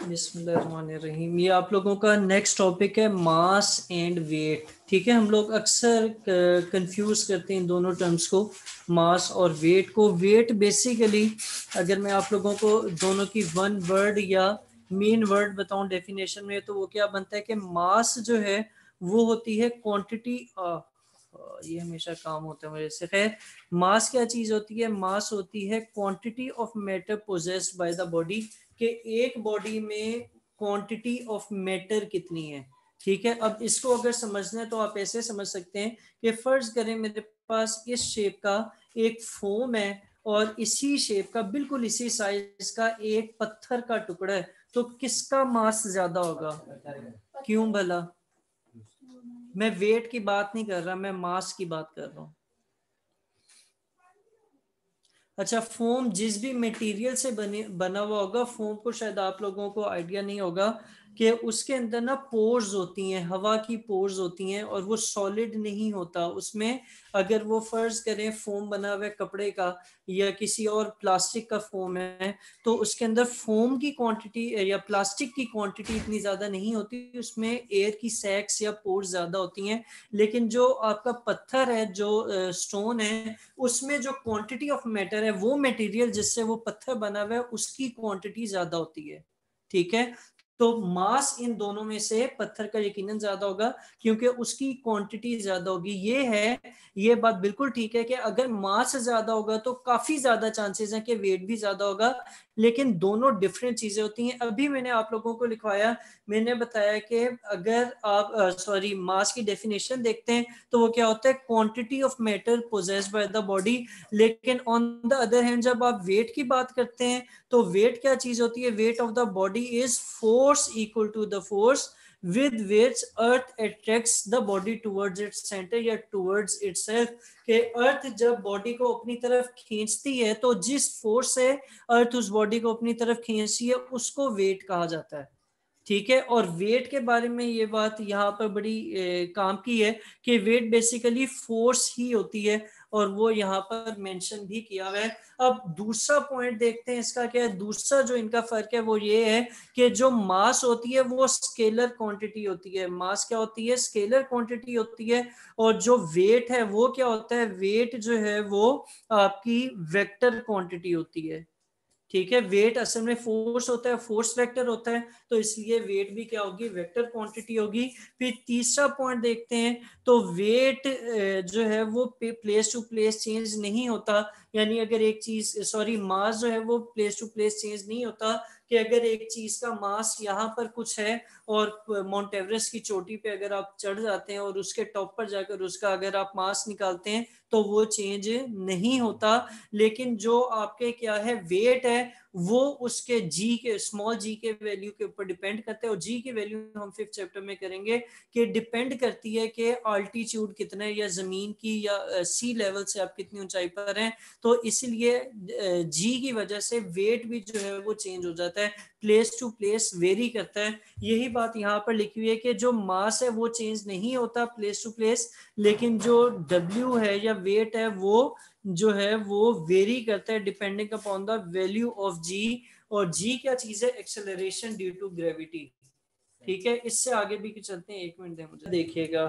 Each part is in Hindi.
बिस्मिल्लाहिर्रहमानिर्रहीम। ये आप लोगों का नेक्स्ट टॉपिक है मास एंड वेट। ठीक है, हम लोग अक्सर कंफ्यूज करते हैं इन दोनों टर्म्स को, मास और वेट को। वेट बेसिकली अगर मैं आप लोगों को दोनों की वन वर्ड या मेन वर्ड बताऊं डेफिनेशन में, तो वो क्या बनता है कि मास जो है वो होती है क्वांटिटी। ये हमेशा काम होता है मेरे से। खैर, मास क्या चीज होती है? मास होती है quantity of matter possessed by the body, कि एक बॉडी में क्वांटिटी ऑफ मैटर कितनी है। ठीक है, अब इसको अगर समझना है तो आप ऐसे समझ सकते हैं कि फर्ज करें मेरे पास इस शेप का एक फोम है और इसी शेप का, बिल्कुल इसी साइज का एक पत्थर का टुकड़ा है, तो किसका मास ज्यादा होगा? क्यों भला? मैं वेट की बात नहीं कर रहा, मैं मास की बात कर रहा हूँ। अच्छा, फोम जिस भी मटेरियल से बना हुआ होगा, फोम को शायद आप लोगों को आइडिया नहीं होगा कि उसके अंदर ना पोर्स होती हैं, हवा की पोर्स होती हैं, और वो सॉलिड नहीं होता उसमें। अगर वो फर्ज करें फोम बना हुआ है कपड़े का या किसी और प्लास्टिक का फोम है, तो उसके अंदर फोम की क्वांटिटी या प्लास्टिक की क्वांटिटी इतनी ज्यादा नहीं होती, उसमें एयर की सैक्स या पोर्स ज्यादा होती हैं। लेकिन जो आपका पत्थर है, जो स्टोन है, उसमें जो क्वांटिटी ऑफ मैटर है, वो मटेरियल जिससे वो पत्थर बना हुआ है, उसकी क्वांटिटी ज्यादा होती है। ठीक है, तो मास इन दोनों में से पत्थर का यकीनन ज्यादा होगा, क्योंकि उसकी क्वांटिटी ज्यादा होगी। ये है, ये बात बिल्कुल ठीक है कि अगर मास ज्यादा होगा तो काफी ज्यादा चांसेस हैं कि वेट भी ज्यादा होगा, लेकिन दोनों डिफरेंट चीजें होती हैं। अभी मैंने आप लोगों को लिखवाया, मैंने बताया कि अगर आप सॉरी मास की डेफिनेशन देखते हैं तो वो क्या होता है? Quantity of matter possessed by the body. लेकिन ऑन द अदर हैंड जब आप वेट की बात करते हैं तो वेट क्या चीज होती है? Weight of the body is force equal to the force with which earth attracts the body towards its center या towards itself। कि अर्थ जब बॉडी को अपनी तरफ खींचती है तो जिस फोर्स से अर्थ उस बॉडी को अपनी तरफ खींचती है उसको वेट कहा जाता है। ठीक है, और वेट के बारे में ये बात यहाँ पर बड़ी काम की है कि वेट बेसिकली फोर्स ही होती है, और वो यहाँ पर मेंशन भी किया हुआ है। अब दूसरा पॉइंट देखते हैं इसका क्या है। दूसरा जो इनका फर्क है वो ये है कि जो मास होती है वो स्केलर क्वांटिटी होती है। मास क्या होती है? स्केलर क्वांटिटी होती है। और जो वेट है वो क्या होता है? वेट जो है वो आपकी वेक्टर क्वांटिटी होती है। ठीक है, वेट असल में फोर्स होता है, फोर्स वेक्टर होता है, तो इसलिए वेट भी क्या होगी? वेक्टर क्वांटिटी होगी। फिर तीसरा पॉइंट देखते हैं, तो वेट जो है वो प्लेस टू प्लेस चेंज नहीं होता। यानी अगर एक चीज, सॉरी, मास जो है वो प्लेस टू प्लेस चेंज नहीं होता, कि अगर एक चीज का मास यहाँ पर कुछ है और माउंट एवरेस्ट की चोटी पे अगर आप चढ़ जाते हैं और उसके टॉप पर जाकर उसका अगर आप मास निकालते हैं तो वो चेंज नहीं होता। लेकिन जो आपके क्या है, वेट है, वो उसके जी के, स्मॉल जी के वैल्यू के ऊपर डिपेंड करता है। और जी की वैल्यू हम 5th चैप्टर में करेंगे कि डिपेंड करती है कि अल्टीट्यूड कितना है, या जमीन की या सी लेवल से आप कितनी ऊंचाई पर हैं। तो इसलिए जी की वजह से वेट भी जो है वो चेंज हो जाता है, प्लेस टू प्लेस वेरी करता है। यही बात यहाँ पर लिखी हुई है कि जो मास है वो चेंज नहीं होता प्लेस टू प्लेस, लेकिन जो डब्ल्यू है या वेट है वो जो है वो वेरी करता है depending upon the value of G. और जी क्या चीज है? Acceleration due to gravity. ठीक है, इससे आगे भी चलते हैं। 1 मिनट दें मुझे। देखिएगा,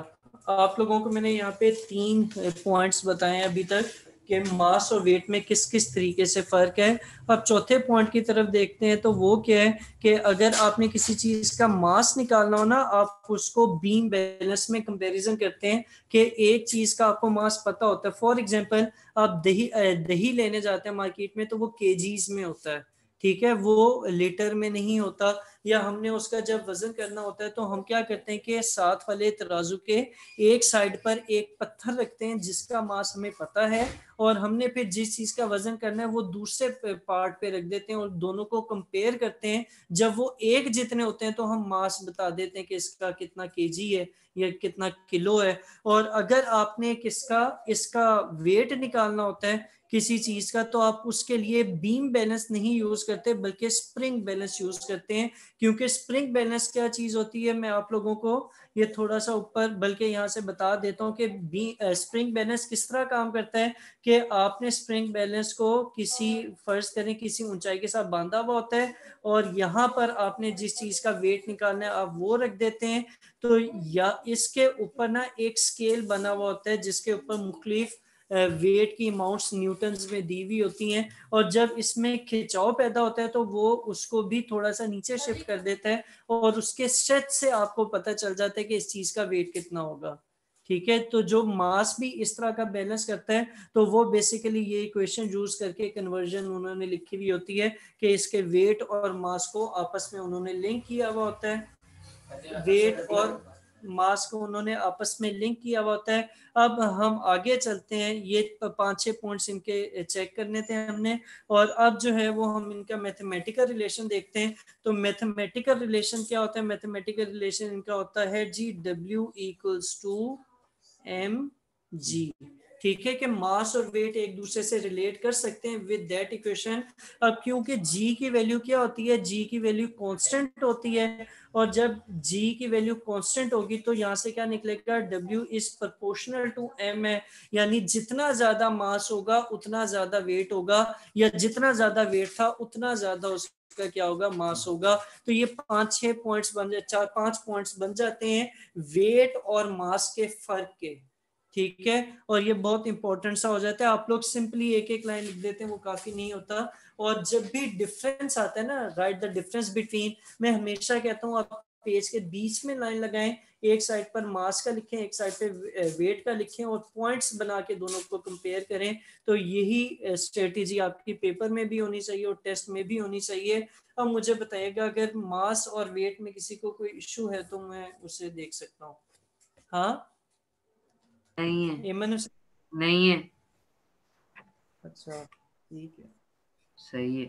आप लोगों को मैंने यहाँ पे 3 पॉइंट्स बताए हैं अभी तक कि मास और वेट में किस किस तरीके से फर्क है। अब चौथे पॉइंट की तरफ देखते हैं, तो वो क्या है कि अगर आपने किसी चीज का मास निकालना हो ना, आप उसको बीम बैलेंस में कंपैरिजन करते हैं कि एक चीज का आपको मास पता होता है। फॉर एग्जांपल, आप दही दही लेने जाते हैं मार्केट में तो वो केजीज में होता है। ठीक है, वो लीटर में नहीं होता। या हमने उसका जब वजन करना होता है तो हम क्या करते हैं कि साथ वाले तराजू के एक साइड पर एक पत्थर रखते हैं जिसका मास हमें पता है, और हमने फिर जिस चीज का वजन करना है वो दूसरे पार्ट पे रख देते हैं और दोनों को कंपेयर करते हैं। जब वो एक जितने होते हैं तो हम मास बता देते हैं कि इसका कितना केजी है या कितना किलो है। और अगर आपने किसका इसका वेट निकालना होता है किसी चीज का, तो आप उसके लिए बीम बैलेंस नहीं यूज करते बल्कि स्प्रिंग बैलेंस यूज करते हैं। क्योंकि स्प्रिंग बैलेंस क्या चीज होती है, मैं आप लोगों को ये थोड़ा सा ऊपर बल्कि यहाँ से बता देता हूँ कि स्प्रिंग बैलेंस किस तरह काम करता है। कि आपने स्प्रिंग बैलेंस को किसी, फर्ज करें किसी ऊंचाई के साथ बांधा हुआ होता है, और यहाँ पर आपने जिस चीज का वेट निकालना है आप वो रख देते हैं। तो या इसके ऊपर ना एक स्केल बना हुआ होता है जिसके ऊपर मुख्तलिफ वेट की अमाउंट्स न्यूटन्स में दी हुई होती हैं, और जब इसमें खिंचाव पैदा होता है तो वो उसको भी थोड़ा सा नीचे शिफ्ट कर देता है, और उसके स्ट्रेच से आपको पता चल जाता है कि इस चीज का वेट कितना होगा। ठीक है, तो जो मास भी इस तरह का बैलेंस करता है, तो वो बेसिकली ये इक्वेशन यूज करके कन्वर्जन उन्होंने लिखी हुई होती है कि इसके वेट और मास को आपस में उन्होंने लिंक किया हुआ होता है। वेट और मास को उन्होंने आपस में लिंक किया हुआ होता है। अब हम आगे चलते हैं, ये 5-6 पॉइंट्स इनके चेक करने थे हमने, और अब जो है वो हम इनका मैथमेटिकल रिलेशन देखते हैं। तो मैथमेटिकल रिलेशन क्या होता है, मैथमेटिकल रिलेशन इनका होता है जी W=mg। ठीक है, कि मास और वेट एक दूसरे से रिलेट कर सकते हैं विद दैट इक्वेशन। अब क्योंकि g की वैल्यू क्या होती है, g की वैल्यू कांस्टेंट होती है, और जब g की वैल्यू कांस्टेंट होगी तो यहाँ से क्या निकलेगा, W is proportional to m है। यानी जितना ज्यादा मास होगा उतना ज्यादा वेट होगा, या जितना ज्यादा वेट था उतना ज्यादा उसका क्या होगा, मास होगा। तो ये 5-6 पॉइंट्स बन जाते, 4-5 पॉइंट्स बन जाते हैं वेट और मास के फर्क के। ठीक है, और ये बहुत इंपॉर्टेंट सा हो जाता है। आप लोग सिंपली एक एक लाइन लिख देते हैं, वो काफी नहीं होता। और जब भी डिफरेंस आता है ना, राइट द डिफरेंस बिटवीन, मैं हमेशा कहता हूँ आप पेज के बीच में लाइन लगाएं, एक साइड पर मास का लिखें, एक साइड पे वेट का लिखें, और पॉइंट्स बना के दोनों को कंपेयर करें। तो यही स्ट्रेटेजी आपकी पेपर में भी होनी चाहिए और टेस्ट में भी होनी चाहिए। अब मुझे बताइएगा अगर मास और वेट में किसी को कोई इश्यू है तो मैं उसे देख सकता हूँ। हाँ, नहीं है। एमन। नहीं है। अच्छा, ठीक है। सही है।